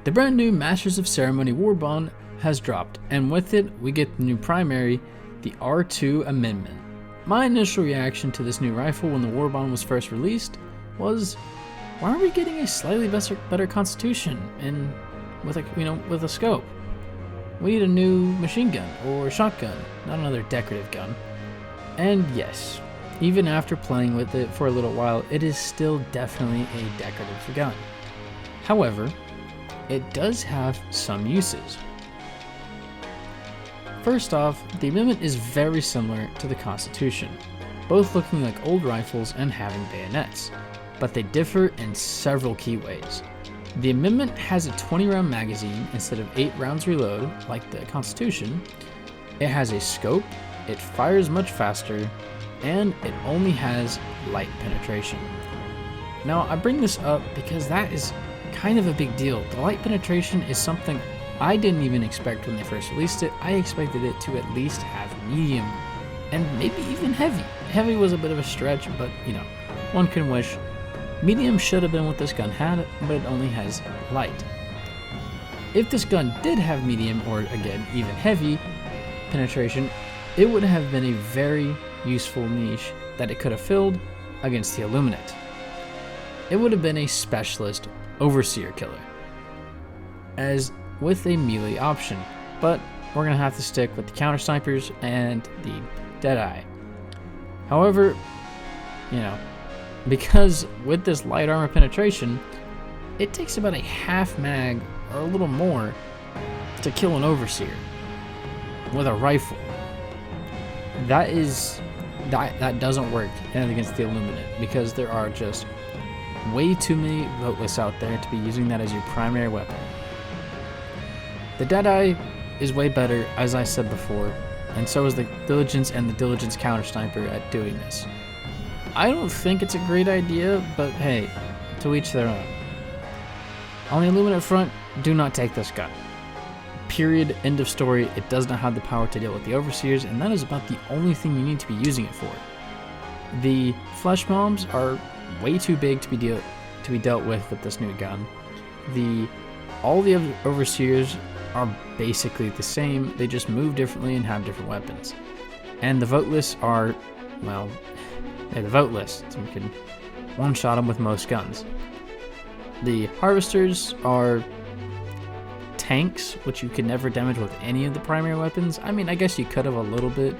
The brand new Masters of Ceremony Warbond has dropped, and with it, we get the new primary, the R2 Amendment. My initial reaction to this new rifle when the Warbond was first released was, why aren't we getting a slightly better constitution and with a scope? We need a new machine gun or shotgun, not another decorative gun. And yes, even after playing with it for a little while, it is still definitely a decorative gun. However, it does have some uses. First off, the Amendment is very similar to the Constitution, both looking like old rifles and having bayonets, but they differ in several key ways. The Amendment has a 20-round magazine instead of 8 rounds reload, like the Constitution. It has a scope, it fires much faster, and it only has light penetration. Now, I bring this up because that is kind of a big deal. The light penetration is something I didn't even expect when they first released it. I expected it to at least have medium, and maybe even heavy. Heavy was a bit of a stretch, but one can wish. Medium should have been what this gun had, but it only has light. If this gun did have medium, or again, even heavy penetration, it would have been a very useful niche that it could have filled against the Illuminate. It would have been a specialist overseer killer, as with a melee option, but we're going to have to stick with the counter snipers and the Deadeye. However, because with this light armor penetration, it takes about a half mag or a little more to kill an overseer with a rifle. That doesn't work against the Illuminate, because there are just way too many voteless out there to be using that as your primary weapon. The Deadeye is way better, as I said before, and so is the Diligence and the Diligence counter sniper at doing this. I don't think it's a great idea, but hey, to each their own. On the Illuminate front, do not take this gun. Period. End of story. It does not have the power to deal with the Overseers, and that is about the only thing you need to be using it for. The Flesh Bombs are way too big to be dealt with this new gun. All the other Overseers are basically the same, they just move differently and have different weapons. And the Voteless are, they're the Voteless, so you can one-shot them with most guns. The Harvesters are tanks, which you can never damage with any of the primary weapons. I mean, I guess you could have a little bit,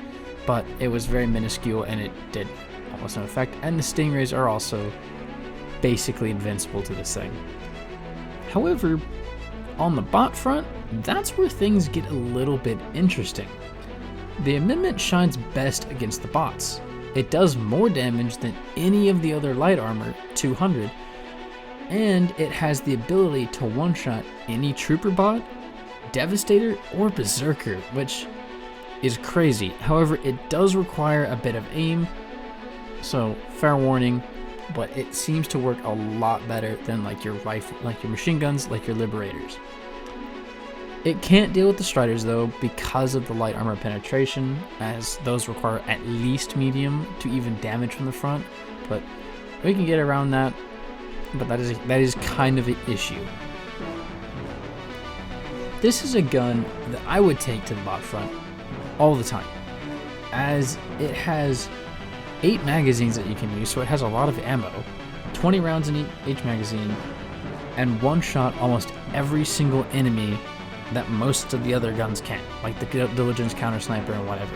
but it was very minuscule and it did almost no effect. And the Stingrays are also basically invincible to this thing. However, on the bot front, that's where things get a little bit interesting. The Amendment shines best against the bots. It does more damage than any of the other light armor, 200, and it has the ability to one-shot any Trooper bot, Devastator, or Berserker, which is crazy. However, it does require a bit of aim, so fair warning, but it seems to work a lot better than like your rifle, like your machine guns, like your Liberators. It can't deal with the Striders though because of the light armor penetration, as those require at least medium to even damage from the front, but we can get around that, but that is kind of an issue. This is a gun that I would take to the bot front all the time, as it has 8 magazines that you can use, so it has a lot of ammo, 20 rounds in each magazine, and one-shot almost every single enemy that most of the other guns can, like the Diligence counter sniper and whatever.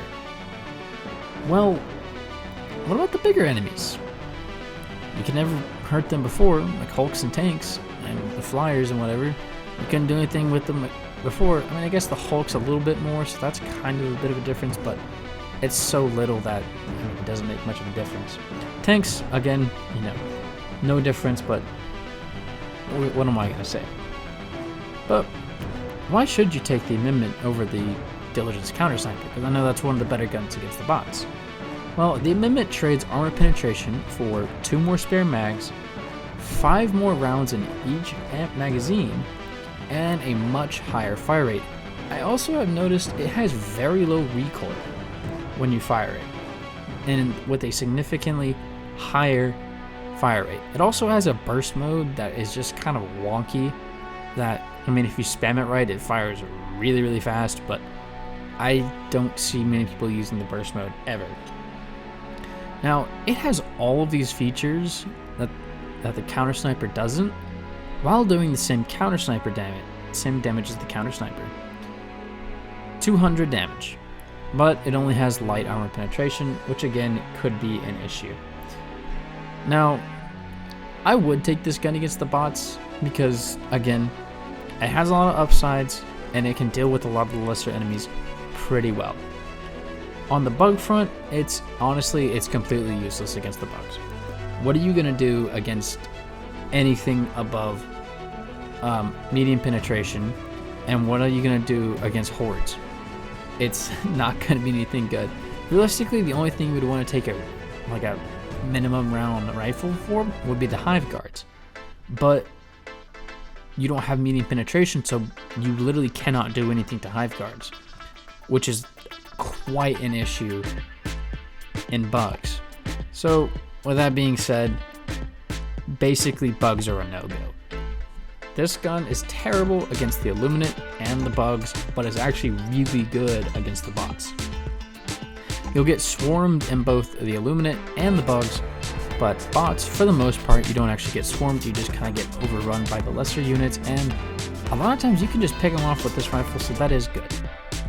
Well, what about the bigger enemies? You can never hurt them before, like Hulks and tanks, and the Flyers and whatever. You couldn't do anything with them before. I mean, I guess the Hulk's a little bit more, so that's kind of a bit of a difference, but it's so little that it doesn't make much of a difference. Tanks, again, no difference, but what am I going to say? But why should you take the Amendment over the Diligence counter sniper? Because I know that's one of the better guns against the bots. Well, the Amendment trades armor penetration for 2 more spare mags, 5 more rounds in each amp magazine, and a much higher fire rate. I also have noticed it has very low recoil when you fire it, and with a significantly higher fire rate. It also has a burst mode that is just kind of wonky, that I mean, if you spam it right, it fires really, really fast, but I don't see many people using the burst mode ever. Now, it has all of these features that the counter sniper doesn't, while doing the same counter sniper damage, same damage as the counter sniper. 200 damage, but it only has light armor penetration, which again could be an issue. Now, I would take this gun against the bots because, again, it has a lot of upsides and it can deal with a lot of the lesser enemies pretty well. On the bug front, it's completely useless against the bugs. What are you going to do against anything above medium penetration, and what are you going to do against hordes? It's not going to be anything good. Realistically, the only thing you would want to take a minimum round rifle for would be the hive guards, but you don't have medium penetration, so you literally cannot do anything to hive guards, which is quite an issue in bugs. So with that being said, basically bugs are a no-go. This gun is terrible against the Illuminate and the bugs, but is actually really good against the bots. You'll get swarmed in both the Illuminate and the bugs, but bots, for the most part, you don't actually get swarmed, you just kind of get overrun by the lesser units, and a lot of times you can just pick them off with this rifle, so that is good.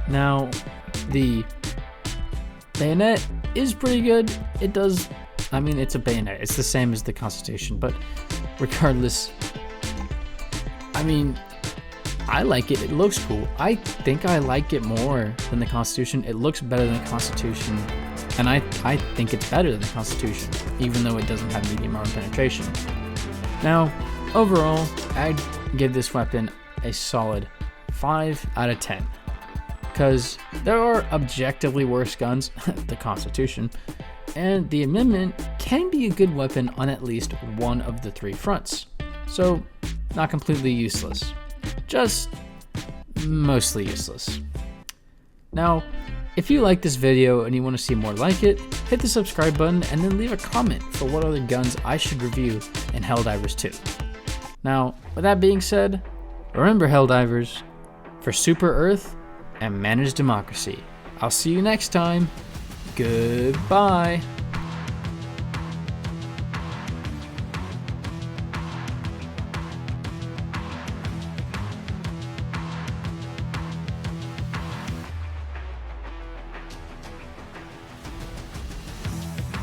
Now, the bayonet is pretty good. It's a bayonet. It's the same as the Constitution, but regardless, I like it. It looks cool. I think I like it more than the Constitution. It looks better than the Constitution, and I think it's better than the Constitution, even though it doesn't have medium armor penetration. Now, overall, I'd give this weapon a solid 5 out of 10. Because there are objectively worse guns, the Constitution, and the Amendment can be a good weapon on at least one of the 3 fronts. So, not completely useless, just mostly useless. Now, if you like this video and you want to see more like it, hit the subscribe button and then leave a comment for what other guns I should review in Helldivers 2. Now, with that being said, remember Helldivers, for Super Earth and managed democracy. I'll see you next time. Goodbye.